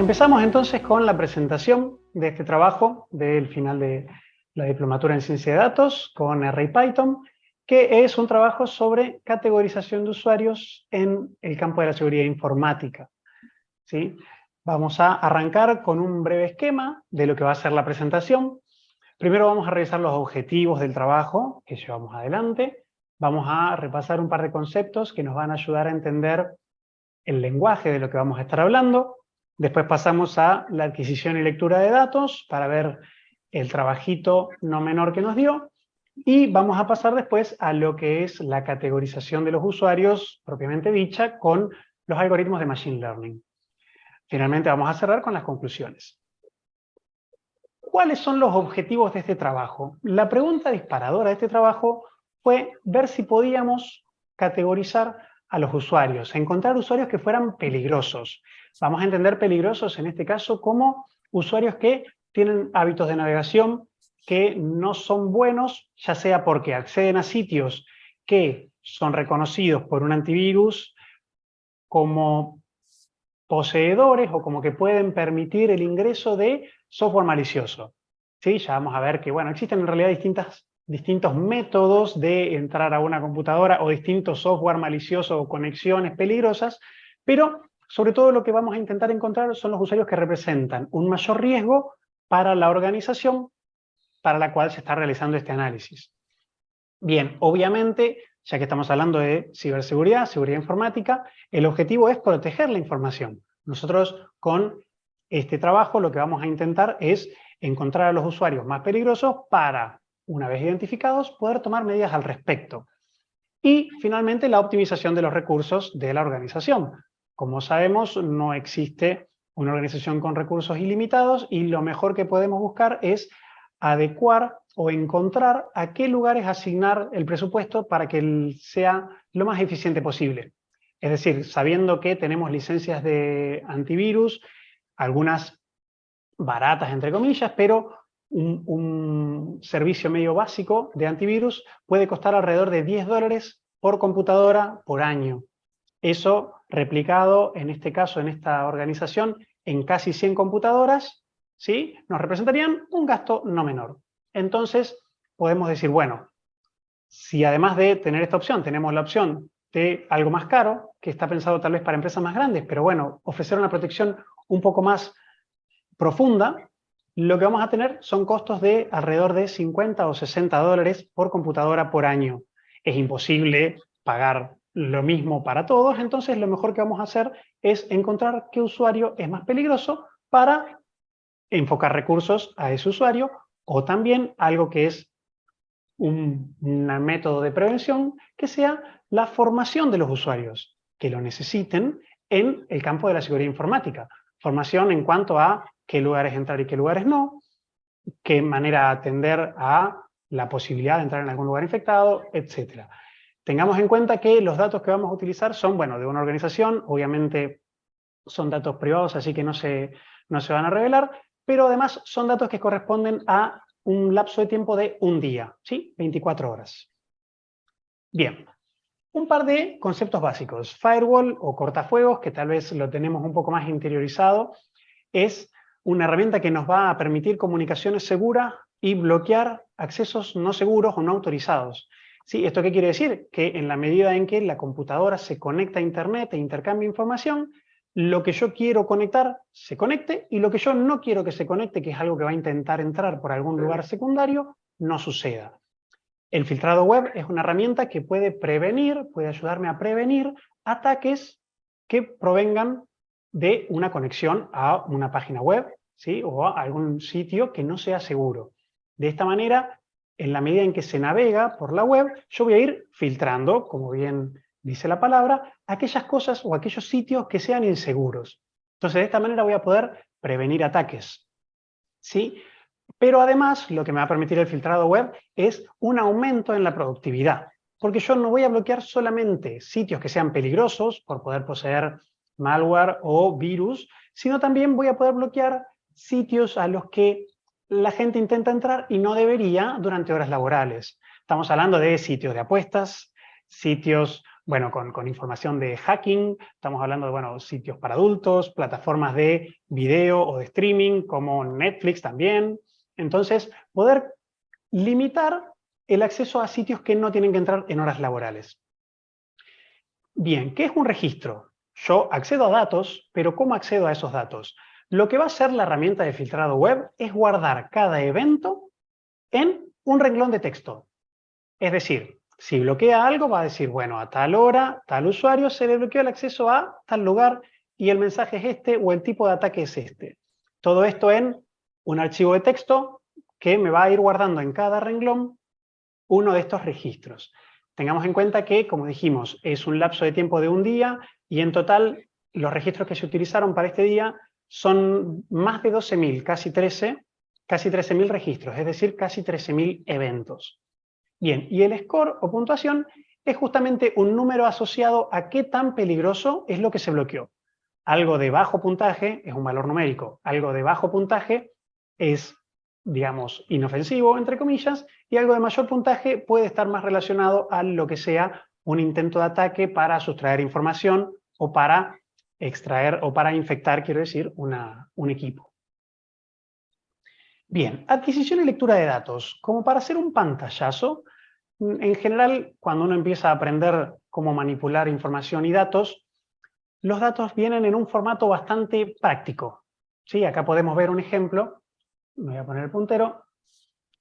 Empezamos entonces con la presentación de este trabajo del final de la diplomatura en Ciencia de Datos con R y Python, que es un trabajo sobre categorización de usuarios en el campo de la seguridad informática. ¿Sí? Vamos a arrancar con un breve esquema de lo que va a ser la presentación. Primero vamos a revisar los objetivos del trabajo que llevamos adelante. Vamos a repasar un par de conceptos que nos van a ayudar a entender el lenguaje de lo que vamos a estar hablando. Después pasamos a la adquisición y lectura de datos para ver el trabajito no menor que nos dio. Y vamos a pasar después a lo que es la categorización de los usuarios propiamente dicha con los algoritmos de Machine Learning. Finalmente vamos a cerrar con las conclusiones. ¿Cuáles son los objetivos de este trabajo? La pregunta disparadora de este trabajo fue ver si podíamos categorizar a los usuarios, encontrar usuarios que fueran peligrosos. Vamos a entender peligrosos en este caso como usuarios que tienen hábitos de navegación que no son buenos, ya sea porque acceden a sitios que son reconocidos por un antivirus como poseedores o como que pueden permitir el ingreso de software malicioso. ¿Sí? Ya vamos a ver que, bueno, existen en realidad distintos métodos de entrar a una computadora o distintos software malicioso o conexiones peligrosas, pero sobre todo lo que vamos a intentar encontrar son los usuarios que representan un mayor riesgo para la organización para la cual se está realizando este análisis. Bien, obviamente, ya que estamos hablando de ciberseguridad, seguridad informática, el objetivo es proteger la información. Nosotros con este trabajo lo que vamos a intentar es encontrar a los usuarios más peligrosos para, una vez identificados, poder tomar medidas al respecto. Y finalmente la optimización de los recursos de la organización. Como sabemos, no existe una organización con recursos ilimitados y lo mejor que podemos buscar es adecuar o encontrar a qué lugares asignar el presupuesto para que sea lo más eficiente posible. Es decir, sabiendo que tenemos licencias de antivirus, algunas baratas entre comillas, pero un servicio medio básico de antivirus puede costar alrededor de $10 por computadora por año. Eso replicado, en este caso, en esta organización, en casi 100 computadoras, ¿sí? Nos representarían un gasto no menor. Entonces, podemos decir, bueno, si además de tener esta opción, tenemos la opción de algo más caro, que está pensado tal vez para empresas más grandes, pero bueno, ofrecer una protección un poco más profunda, lo que vamos a tener son costos de alrededor de 50 o 60 dólares por computadora por año. Es imposible pagar lo mismo para todos, entonces lo mejor que vamos a hacer es encontrar qué usuario es más peligroso para enfocar recursos a ese usuario, o también algo que es un método de prevención, que sea la formación de los usuarios que lo necesiten en el campo de la seguridad informática. Formación en cuanto a qué lugares entrar y qué lugares no, qué manera atender a la posibilidad de entrar en algún lugar infectado, etc. Tengamos en cuenta que los datos que vamos a utilizar son, bueno, de una organización, obviamente son datos privados, así que no se van a revelar, pero además son datos que corresponden a un lapso de tiempo de un día, ¿sí? 24 horas. Bien, un par de conceptos básicos. Firewall o cortafuegos, que tal vez lo tenemos un poco más interiorizado, es una herramienta que nos va a permitir comunicaciones seguras y bloquear accesos no seguros o no autorizados. ¿Sí? ¿Esto qué quiere decir? Que en la medida en que la computadora se conecta a Internet e intercambia información, lo que yo quiero conectar se conecte y lo que yo no quiero que se conecte, que es algo que va a intentar entrar por algún lugar secundario, no suceda. El filtrado web es una herramienta que puede prevenir, puede ayudarme a prevenir ataques que provengan de una conexión a una página web, ¿sí? O a algún sitio que no sea seguro. De esta manera, en la medida en que se navega por la web, yo voy a ir filtrando, como bien dice la palabra, aquellas cosas o aquellos sitios que sean inseguros. Entonces, de esta manera voy a poder prevenir ataques, ¿sí? Pero además, lo que me va a permitir el filtrado web es un aumento en la productividad, porque yo no voy a bloquear solamente sitios que sean peligrosos por poder poseer malware o virus, sino también voy a poder bloquear sitios a los que la gente intenta entrar y no debería durante horas laborales. Estamos hablando de sitios de apuestas, sitios bueno, con información de hacking, estamos hablando de, bueno, sitios para adultos, plataformas de video o de streaming, como Netflix también. Entonces, poder limitar el acceso a sitios que no tienen que entrar en horas laborales. Bien, ¿qué es un registro? Yo accedo a datos, pero ¿cómo accedo a esos datos? Lo que va a hacer la herramienta de filtrado web es guardar cada evento en un renglón de texto. Es decir, si bloquea algo, va a decir, bueno, a tal hora, tal usuario se le bloqueó el acceso a tal lugar y el mensaje es este o el tipo de ataque es este. Todo esto en un archivo de texto que me va a ir guardando en cada renglón uno de estos registros. Tengamos en cuenta que, como dijimos, es un lapso de tiempo de un día y en total los registros que se utilizaron para este día son más de 12.000, casi 13.000 registros, es decir, casi 13.000 eventos. Bien, y el score o puntuación es justamente un número asociado a qué tan peligroso es lo que se bloqueó. Algo de bajo puntaje es un valor numérico, algo de bajo puntaje es, digamos, inofensivo, entre comillas, y algo de mayor puntaje puede estar más relacionado a lo que sea un intento de ataque para sustraer información o para extraer o para infectar, quiero decir, un equipo. Bien, adquisición y lectura de datos. Como para hacer un pantallazo, en general, cuando uno empieza a aprender cómo manipular información y datos, los datos vienen en un formato bastante práctico. ¿Sí? Acá podemos ver un ejemplo, me voy a poner el puntero,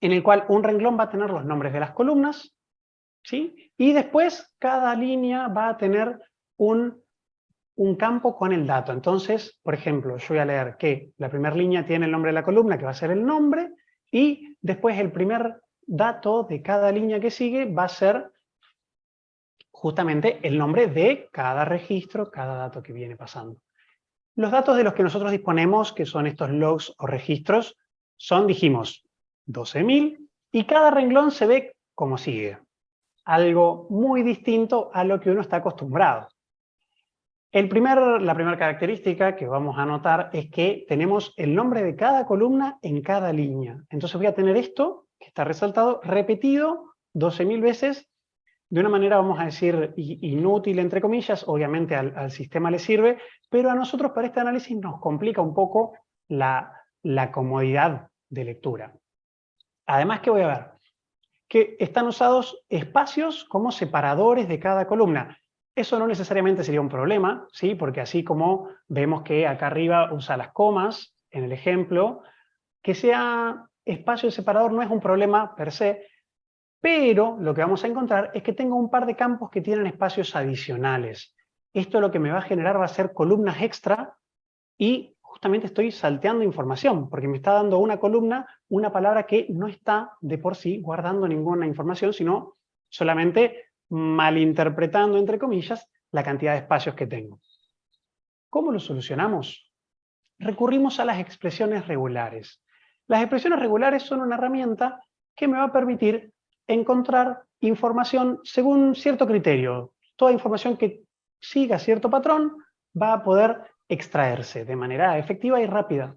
en el cual un renglón va a tener los nombres de las columnas, ¿sí? Y después cada línea va a tener un campo con el dato. Entonces, por ejemplo, yo voy a leer que la primera línea tiene el nombre de la columna, que va a ser el nombre, y después el primer dato de cada línea que sigue va a ser justamente el nombre de cada registro, cada dato que viene pasando. Los datos de los que nosotros disponemos, que son estos logs o registros, son, dijimos, 12.000, y cada renglón se ve como sigue. Algo muy distinto a lo que uno está acostumbrado. La primera característica que vamos a notar es que tenemos el nombre de cada columna en cada línea. Entonces voy a tener esto, que está resaltado, repetido 12.000 veces, de una manera, vamos a decir, inútil, entre comillas. Obviamente al sistema le sirve, pero a nosotros para este análisis nos complica un poco la comodidad de lectura. Además, ¿qué voy a ver? Que están usados espacios como separadores de cada columna. Eso no necesariamente sería un problema, ¿sí? Porque así como vemos que acá arriba usa las comas, en el ejemplo, que sea espacio separador no es un problema per se, pero lo que vamos a encontrar es que tengo un par de campos que tienen espacios adicionales. Esto lo que me va a generar va a ser columnas extra y justamente estoy salteando información, porque me está dando una columna, una palabra que no está de por sí guardando ninguna información, sino solamente malinterpretando, entre comillas, la cantidad de espacios que tengo. ¿Cómo lo solucionamos? Recurrimos a las expresiones regulares. Las expresiones regulares son una herramienta que me va a permitir encontrar información según cierto criterio. Toda información que siga cierto patrón va a poder extraerse de manera efectiva y rápida.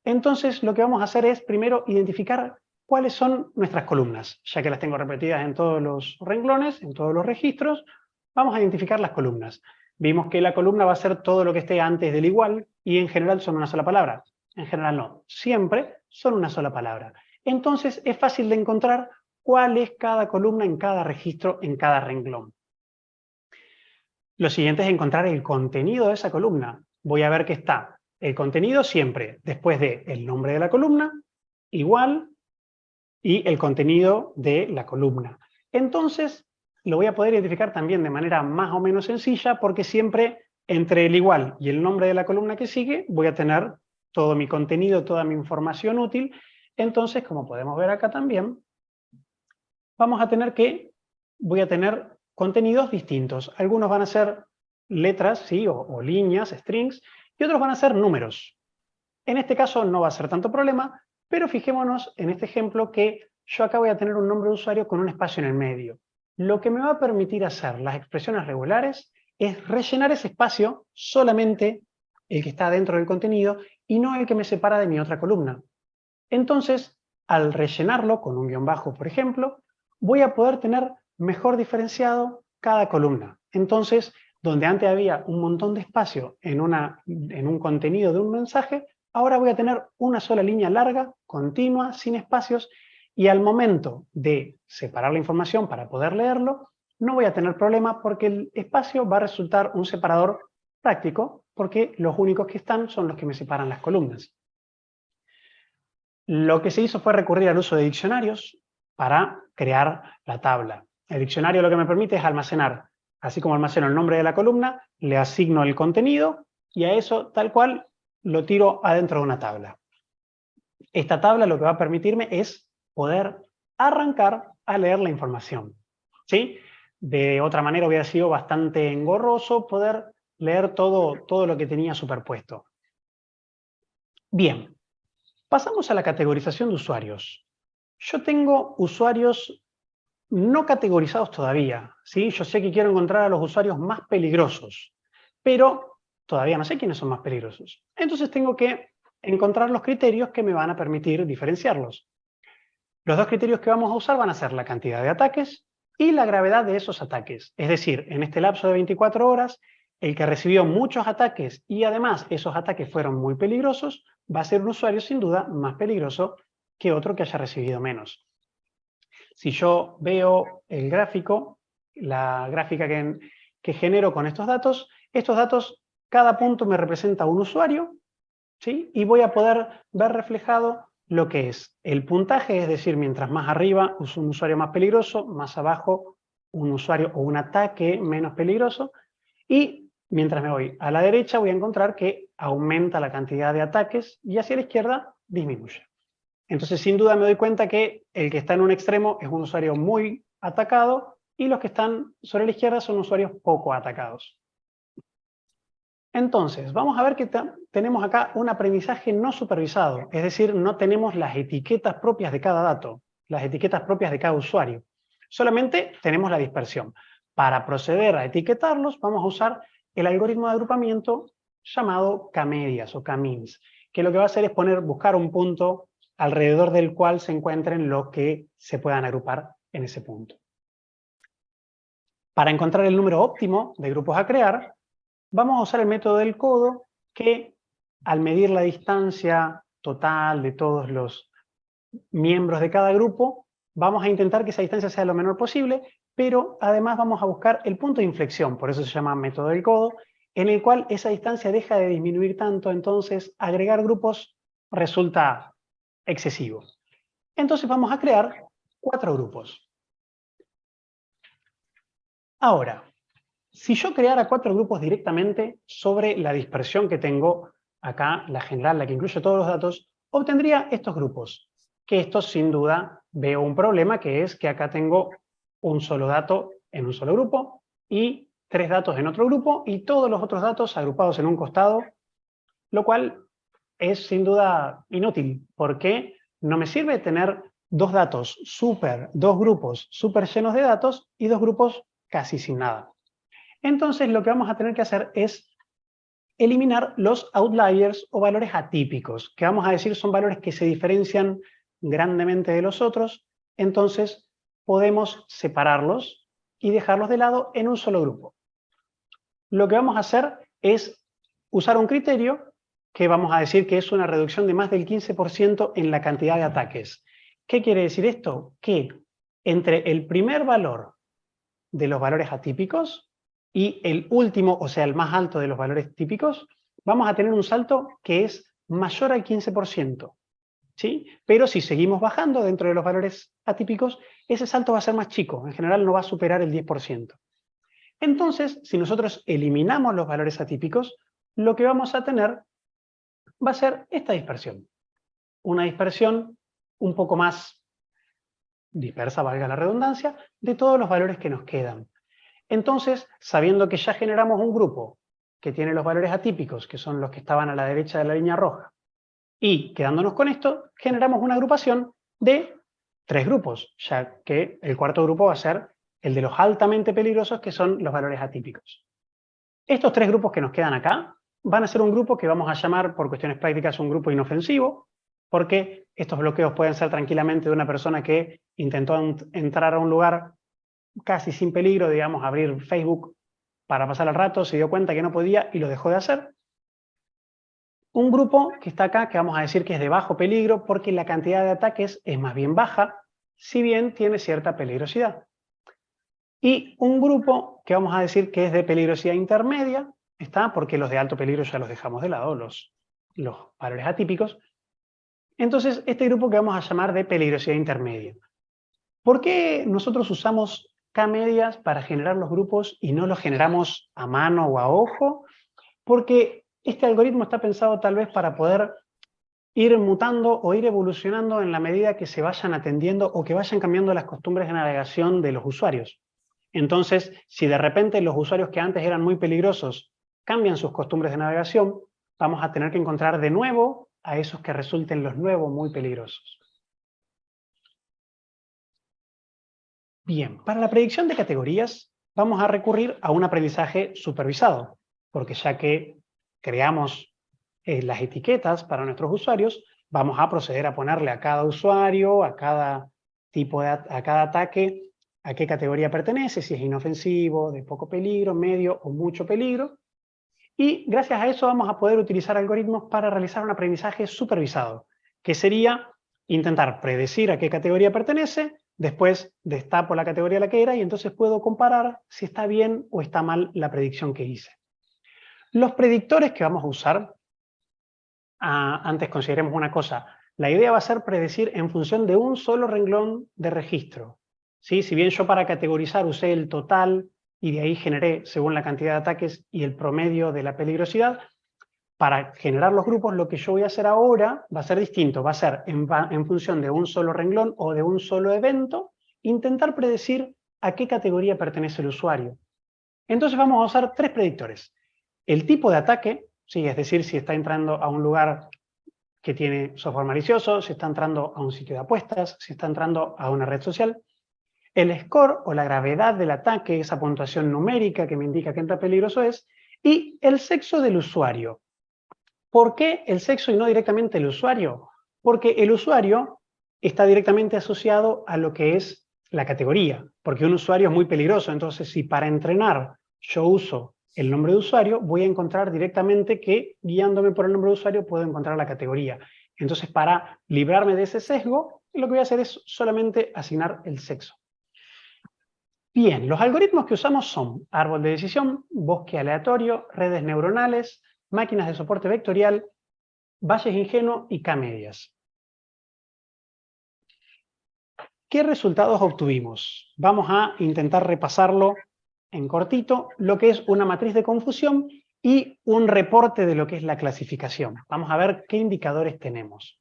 Entonces, lo que vamos a hacer es primero identificar cuáles son nuestras columnas. Ya que las tengo repetidas en todos los renglones, en todos los registros, vamos a identificar las columnas. Vimos que la columna va a ser todo lo que esté antes del igual y en general son una sola palabra. En general no, siempre son una sola palabra. Entonces es fácil de encontrar cuál es cada columna en cada registro, en cada renglón. Lo siguiente es encontrar el contenido de esa columna. Voy a ver que está el contenido siempre después del nombre de la columna, igual, y el contenido de la columna. Entonces, lo voy a poder identificar también de manera más o menos sencilla, porque siempre entre el igual y el nombre de la columna que sigue voy a tener todo mi contenido, toda mi información útil. Entonces, como podemos ver acá también, voy a tener contenidos distintos. Algunos van a ser letras, ¿sí? o líneas, strings, y otros van a ser números. En este caso no va a ser tanto problema, pero fijémonos en este ejemplo que yo acá voy a tener un nombre de usuario con un espacio en el medio. Lo que me va a permitir hacer las expresiones regulares es rellenar ese espacio, solamente el que está dentro del contenido y no el que me separa de mi otra columna. Entonces, al rellenarlo con un guión bajo, por ejemplo, voy a poder tener mejor diferenciado cada columna. Entonces, donde antes había un montón de espacio en un contenido de un mensaje, ahora voy a tener una sola línea larga, continua, sin espacios, y al momento de separar la información para poder leerlo, no voy a tener problema porque el espacio va a resultar un separador práctico, porque los únicos que están son los que me separan las columnas. Lo que se hizo fue recurrir al uso de diccionarios para crear la tabla. El diccionario lo que me permite es almacenar, así como almaceno el nombre de la columna, le asigno el contenido y a eso tal cual lo tiro adentro de una tabla. Esta tabla lo que va a permitirme es poder arrancar a leer la información, ¿sí? De otra manera hubiera sido bastante engorroso poder leer todo lo que tenía superpuesto. Bien, pasamos a la categorización de usuarios. Yo tengo usuarios no categorizados todavía, ¿sí? Yo sé que quiero encontrar a los usuarios más peligrosos, pero todavía no sé quiénes son más peligrosos. Entonces tengo que encontrar los criterios que me van a permitir diferenciarlos. Los dos criterios que vamos a usar van a ser la cantidad de ataques y la gravedad de esos ataques. Es decir, en este lapso de 24 horas, el que recibió muchos ataques y además esos ataques fueron muy peligrosos, va a ser un usuario sin duda más peligroso que otro que haya recibido menos. Si yo veo el gráfico, la gráfica que genero con estos datos, cada punto me representa un usuario, ¿sí? Y voy a poder ver reflejado lo que es el puntaje, es decir, mientras más arriba es un usuario más peligroso, más abajo un usuario o un ataque menos peligroso, y mientras me voy a la derecha voy a encontrar que aumenta la cantidad de ataques y hacia la izquierda disminuye. Entonces, sin duda me doy cuenta que el que está en un extremo es un usuario muy atacado y los que están sobre la izquierda son usuarios poco atacados. Entonces, vamos a ver que tenemos acá un aprendizaje no supervisado, es decir, no tenemos las etiquetas propias de cada dato, las etiquetas propias de cada usuario. Solamente tenemos la dispersión. Para proceder a etiquetarlos, vamos a usar el algoritmo de agrupamiento llamado K-medias o K-means, que lo que va a hacer es buscar un punto alrededor del cual se encuentren los que se puedan agrupar en ese punto. Para encontrar el número óptimo de grupos a crear, vamos a usar el método del codo que, al medir la distancia total de todos los miembros de cada grupo, vamos a intentar que esa distancia sea lo menor posible, pero además vamos a buscar el punto de inflexión, por eso se llama método del codo, en el cual esa distancia deja de disminuir tanto, entonces agregar grupos resulta excesivo. Entonces vamos a crear 4 grupos. Ahora, si yo creara 4 grupos directamente sobre la dispersión que tengo acá, la general, la que incluye todos los datos, obtendría estos grupos. Que estos sin duda veo un problema, que es que acá tengo un solo dato en un solo grupo y 3 datos en otro grupo y todos los otros datos agrupados en un costado, lo cual es sin duda inútil, porque no me sirve tener dos grupos súper llenos de datos y 2 grupos casi sin nada. Entonces lo que vamos a tener que hacer es eliminar los outliers o valores atípicos, que vamos a decir son valores que se diferencian grandemente de los otros, entonces podemos separarlos y dejarlos de lado en un solo grupo. Lo que vamos a hacer es usar un criterio que vamos a decir que es una reducción de más del 15% en la cantidad de ataques. ¿Qué quiere decir esto? Que entre el primer valor de los valores atípicos y el último, o sea, el más alto de los valores típicos, vamos a tener un salto que es mayor al 15%. ¿Sí? Pero si seguimos bajando dentro de los valores atípicos, ese salto va a ser más chico, en general no va a superar el 10%. Entonces, si nosotros eliminamos los valores atípicos, lo que vamos a tener va a ser esta dispersión. Una dispersión un poco más dispersa, valga la redundancia, de todos los valores que nos quedan. Entonces, sabiendo que ya generamos un grupo que tiene los valores atípicos, que son los que estaban a la derecha de la línea roja, y quedándonos con esto, generamos una agrupación de 3 grupos, ya que el cuarto grupo va a ser el de los altamente peligrosos, que son los valores atípicos. Estos 3 grupos que nos quedan acá van a ser un grupo que vamos a llamar, por cuestiones prácticas, un grupo inofensivo, porque estos bloqueos pueden ser tranquilamente de una persona que intentó entrar a un lugar casi sin peligro, digamos, abrir Facebook para pasar el rato, se dio cuenta que no podía y lo dejó de hacer. Un grupo que está acá, que vamos a decir que es de bajo peligro, porque la cantidad de ataques es más bien baja, si bien tiene cierta peligrosidad. Y un grupo que vamos a decir que es de peligrosidad intermedia, está porque los de alto peligro ya los dejamos de lado, los valores atípicos. Entonces, este grupo que vamos a llamar de peligrosidad intermedia. ¿Por qué nosotros usamos K-medias para generar los grupos y no los generamos a mano o a ojo? Porque este algoritmo está pensado tal vez para poder ir mutando o ir evolucionando en la medida que se vayan atendiendo o que vayan cambiando las costumbres de navegación de los usuarios. Entonces, si de repente los usuarios que antes eran muy peligrosos cambian sus costumbres de navegación, vamos a tener que encontrar de nuevo a esos que resulten los nuevos muy peligrosos. Bien, para la predicción de categorías vamos a recurrir a un aprendizaje supervisado, porque ya que creamos las etiquetas para nuestros usuarios, vamos a proceder a ponerle a cada usuario, a cada a cada ataque, a qué categoría pertenece, si es inofensivo, de poco peligro, medio o mucho peligro. Y gracias a eso vamos a poder utilizar algoritmos para realizar un aprendizaje supervisado, que sería intentar predecir a qué categoría pertenece, después destapo la categoría a la que era y entonces puedo comparar si está bien o está mal la predicción que hice. Los predictores que vamos a usar, antes consideremos una cosa, la idea va a ser predecir en función de un solo renglón de registro. ¿Sí? Si bien yo para categorizar usé el total y de ahí generé según la cantidad de ataques y el promedio de la peligrosidad, para generar los grupos lo que yo voy a hacer ahora va a ser distinto, va a ser en función de un solo renglón o de un solo evento, intentar predecir a qué categoría pertenece el usuario. Entonces vamos a usar tres predictores. El tipo de ataque, ¿sí? Es decir, si está entrando a un lugar que tiene software malicioso, si está entrando a un sitio de apuestas, si está entrando a una red social. El score o la gravedad del ataque, esa puntuación numérica que me indica qué tan peligroso es, y el sexo del usuario. ¿Por qué el sexo y no directamente el usuario? Porque el usuario está directamente asociado a lo que es la categoría, porque un usuario es muy peligroso, entonces si para entrenar yo uso el nombre de usuario, voy a encontrar directamente que guiándome por el nombre de usuario puedo encontrar la categoría. Entonces para librarme de ese sesgo, lo que voy a hacer es solamente asignar el sexo. Bien, los algoritmos que usamos son árbol de decisión, bosque aleatorio, redes neuronales, máquinas de soporte vectorial, Bayes ingenuo y K-medias. ¿Qué resultados obtuvimos? Vamos a intentar repasarlo en cortito, lo que es una matriz de confusión y un reporte de lo que es la clasificación. Vamos a ver qué indicadores tenemos.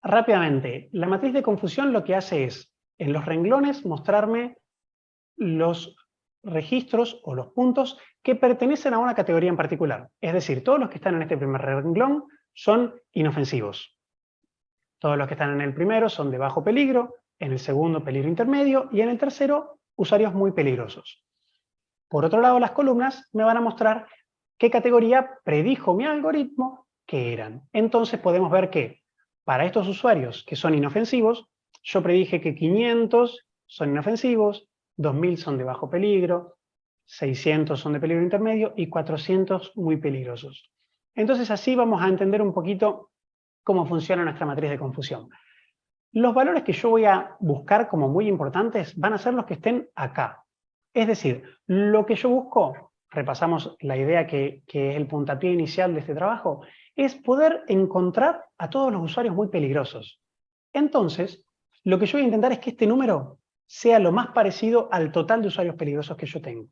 Rápidamente, la matriz de confusión lo que hace es, en los renglones, mostrarme los registros o los puntos que pertenecen a una categoría en particular. Es decir, todos los que están en este primer renglón son inofensivos. Todos los que están en el primero son de bajo peligro, en el segundo peligro intermedio y en el tercero usuarios muy peligrosos. Por otro lado, las columnas me van a mostrar qué categoría predijo mi algoritmo que eran. Entonces podemos ver que para estos usuarios que son inofensivos, yo predije que 500 son inofensivos, 2000 son de bajo peligro, 600 son de peligro intermedio y 400 muy peligrosos. Entonces así vamos a entender un poquito cómo funciona nuestra matriz de confusión. Los valores que yo voy a buscar como muy importantes van a ser los que estén acá. Es decir, lo que yo busco, repasamos la idea que es el puntapié inicial de este trabajo, es poder encontrar a todos los usuarios muy peligrosos. Entonces, lo que yo voy a intentar es que este número sea lo más parecido al total de usuarios peligrosos que yo tengo.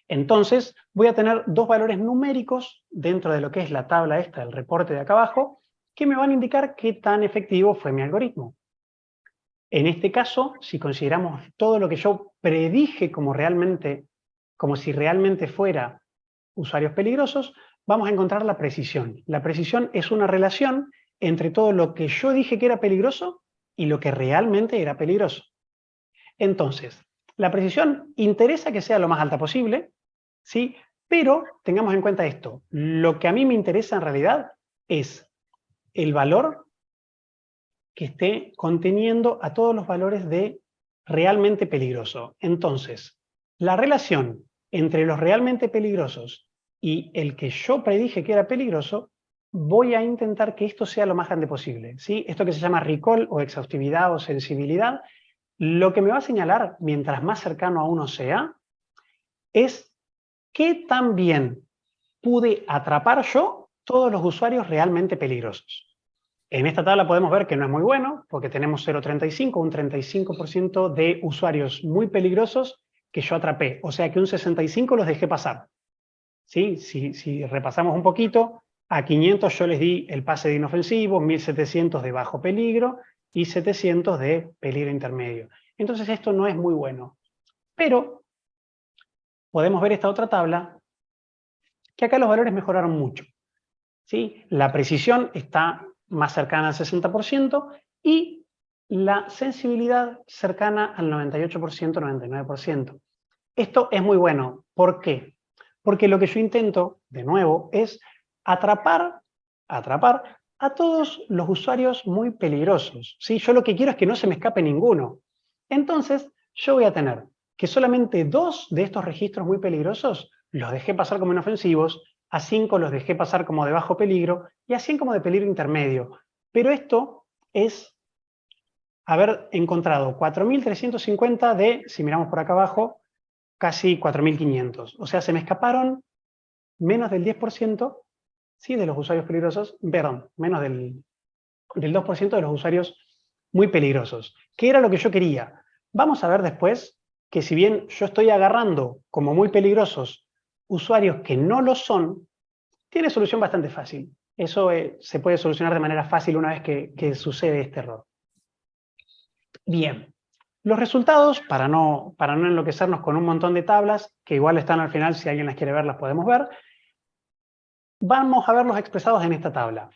Entonces, voy a tener dos valores numéricos dentro de lo que es la tabla esta, el reporte de acá abajo, que me van a indicar qué tan efectivo fue mi algoritmo. En este caso, si consideramos todo lo que yo predije como si realmente fuera usuarios peligrosos, vamos a encontrar la precisión. La precisión es una relación entre todo lo que yo dije que era peligroso y lo que realmente era peligroso. Entonces, la precisión interesa que sea lo más alta posible, ¿sí? Pero tengamos en cuenta esto. Lo que a mí me interesa en realidad es el valor que esté conteniendo a todos los valores de realmente peligroso. Entonces, la relación entre los realmente peligrosos y el que yo predije que era peligroso, voy a intentar que esto sea lo más grande posible, ¿sí? Esto que se llama recall o exhaustividad o sensibilidad, lo que me va a señalar, mientras más cercano a uno sea, es qué tan bien pude atrapar yo todos los usuarios realmente peligrosos. En esta tabla podemos ver que no es muy bueno, porque tenemos 0,35, un 35% de usuarios muy peligrosos que yo atrapé. O sea que un 65 los dejé pasar. ¿Sí? Si repasamos un poquito, a 500 yo les di el pase de inofensivo, 1700 de bajo peligro y 700 de peligro intermedio. Entonces esto no es muy bueno. Pero podemos ver esta otra tabla, que acá los valores mejoraron mucho. ¿Sí? La precisión está más cercana al 60% y la sensibilidad cercana al 98%, 99%. Esto es muy bueno. ¿Por qué? Porque lo que yo intento, de nuevo, es atrapar a todos los usuarios muy peligrosos. ¿Sí? Yo lo que quiero es que no se me escape ninguno. Entonces, yo voy a tener que solamente 2 de estos registros muy peligrosos los dejé pasar como inofensivos, a 5 los dejé pasar como de bajo peligro y a 100 como de peligro intermedio. Pero esto es haber encontrado 4.350 de, si miramos por acá abajo, casi 4.500. O sea, se me escaparon menos del 10%, ¿sí? De los usuarios peligrosos, perdón, menos del 2% de los usuarios muy peligrosos. ¿Qué era lo que yo quería? Vamos a ver después que si bien yo estoy agarrando como muy peligrosos usuarios que no lo son, tiene solución bastante fácil. Eso se puede solucionar de manera fácil una vez que sucede este error. Bien, los resultados, para no enloquecernos con un montón de tablas, que igual están al final, si alguien las quiere ver, las podemos ver, vamos a verlos expresados en esta tabla.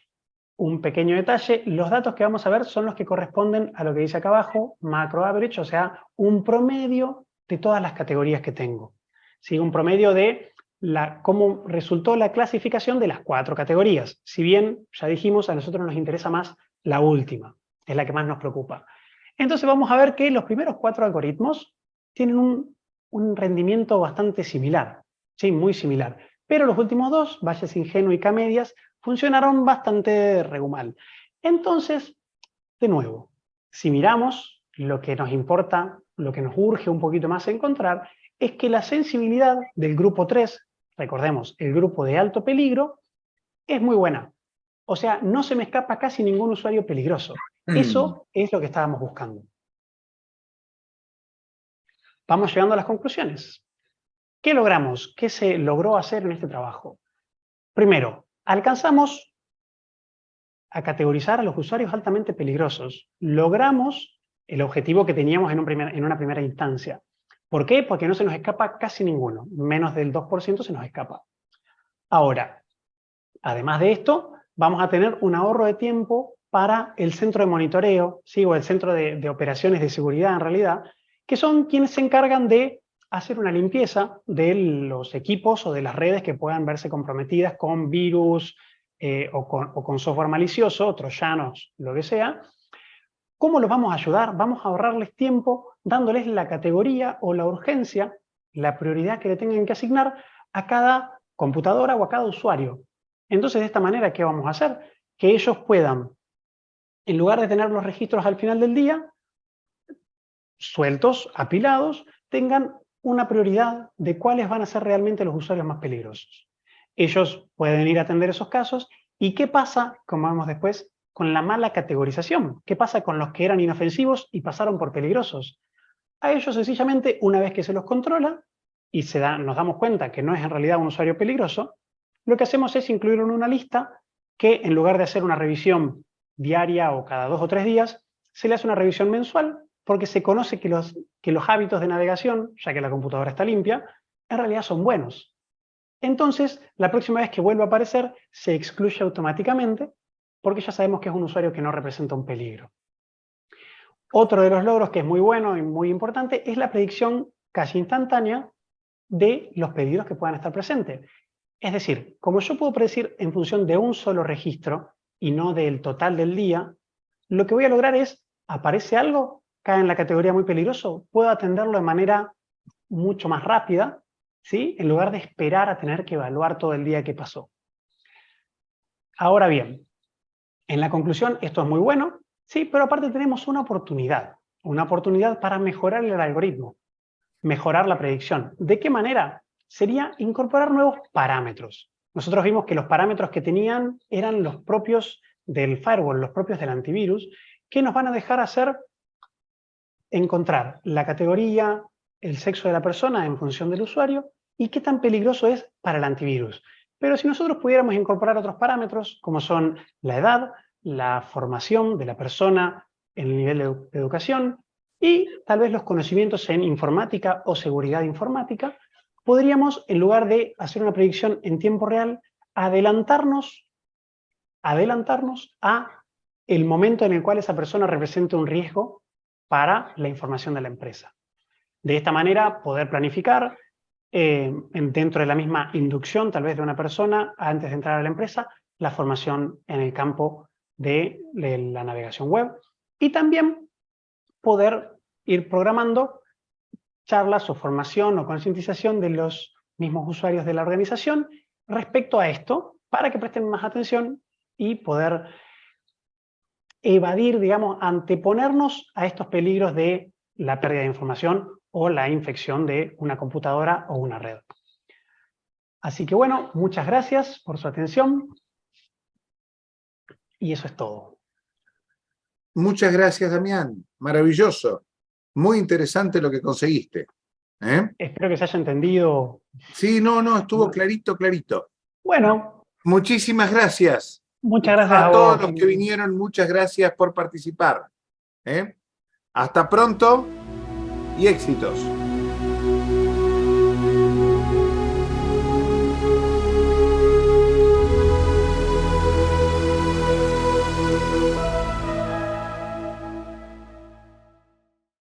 Un pequeño detalle, los datos que vamos a ver son los que corresponden a lo que dice acá abajo, macro average, o sea, un promedio de todas las categorías que tengo. ¿Sí? Un promedio de cómo resultó la clasificación de las 4 categorías. Si bien, ya dijimos, a nosotros nos interesa más la última, es la que más nos preocupa. Entonces vamos a ver que los primeros 4 algoritmos tienen un rendimiento bastante similar, ¿sí? Muy similar. Pero los últimos 2, Bayes ingenuo y K-medias, funcionaron bastante regular. Entonces, de nuevo, si miramos, lo que nos importa, lo que nos urge un poquito más encontrar, es que la sensibilidad del grupo 3, recordemos, el grupo de alto peligro, es muy buena. O sea, no se me escapa casi ningún usuario peligroso. Eso es lo que estábamos buscando. Vamos llegando a las conclusiones. ¿Qué logramos? ¿Qué se logró hacer en este trabajo? Primero, alcanzamos a categorizar a los usuarios altamente peligrosos. Logramos el objetivo que teníamos en una primera instancia. ¿Por qué? Porque no se nos escapa casi ninguno. Menos del 2% se nos escapa. Ahora, además de esto, vamos a tener un ahorro de tiempo para el centro de monitoreo, ¿sí? O el centro de operaciones de seguridad en realidad, que son quienes se encargan de hacer una limpieza de los equipos o de las redes que puedan verse comprometidas con virus o con software malicioso, troyanos, lo que sea. ¿Cómo los vamos a ayudar? Vamos a ahorrarles tiempo dándoles la categoría o la urgencia, la prioridad que le tengan que asignar a cada computadora o a cada usuario. Entonces, de esta manera, ¿qué vamos a hacer? Que ellos puedan, en lugar de tener los registros al final del día, sueltos, apilados, tengan una prioridad de cuáles van a ser realmente los usuarios más peligrosos. Ellos pueden ir a atender esos casos. ¿Y qué pasa, como vemos después, con la mala categorización? ¿Qué pasa con los que eran inofensivos y pasaron por peligrosos? A ellos sencillamente, una vez que se los controla y nos damos cuenta que no es en realidad un usuario peligroso, lo que hacemos es incluirlo en una lista que, en lugar de hacer una revisión diaria o cada 2 o 3 días, se le hace una revisión mensual, porque se conoce que los hábitos de navegación, ya que la computadora está limpia, en realidad son buenos. Entonces, la próxima vez que vuelva a aparecer, se excluye automáticamente, porque ya sabemos que es un usuario que no representa un peligro. Otro de los logros que es muy bueno y muy importante es la predicción casi instantánea de los pedidos que puedan estar presentes. Es decir, como yo puedo predecir en función de un solo registro y no del total del día, lo que voy a lograr es, aparece algo, cae en la categoría muy peligroso, puedo atenderlo de manera mucho más rápida, ¿sí? En lugar de esperar a tener que evaluar todo el día que pasó. Ahora bien, en la conclusión, esto es muy bueno, sí, pero aparte tenemos una oportunidad para mejorar el algoritmo, mejorar la predicción. ¿De qué manera? Sería incorporar nuevos parámetros. Nosotros vimos que los parámetros que tenían eran los propios del firewall, los propios del antivirus, que nos van a dejar encontrar la categoría, el sexo de la persona en función del usuario y qué tan peligroso es para el antivirus. Pero si nosotros pudiéramos incorporar otros parámetros, como son la edad, la formación de la persona, el nivel de educación y tal vez los conocimientos en informática o seguridad informática, podríamos, en lugar de hacer una predicción en tiempo real, adelantarnos a el momento en el cual esa persona represente un riesgo para la información de la empresa. De esta manera, poder planificar dentro de la misma inducción, tal vez de una persona, antes de entrar a la empresa, la formación en el campo de la navegación web y también poder ir programando charlas o formación o concientización de los mismos usuarios de la organización respecto a esto, para que presten más atención y poder evadir, digamos, anteponernos a estos peligros de la pérdida de información o la infección de una computadora o una red. Así que bueno, muchas gracias por su atención y eso es todo. Muchas gracias, Damián. Maravilloso. Muy interesante lo que conseguiste. Espero que se haya entendido. Sí, no, estuvo clarito, clarito. Bueno. Muchísimas gracias. Muchas gracias a vos. todos los que vinieron, muchas gracias por participar. Hasta pronto y éxitos.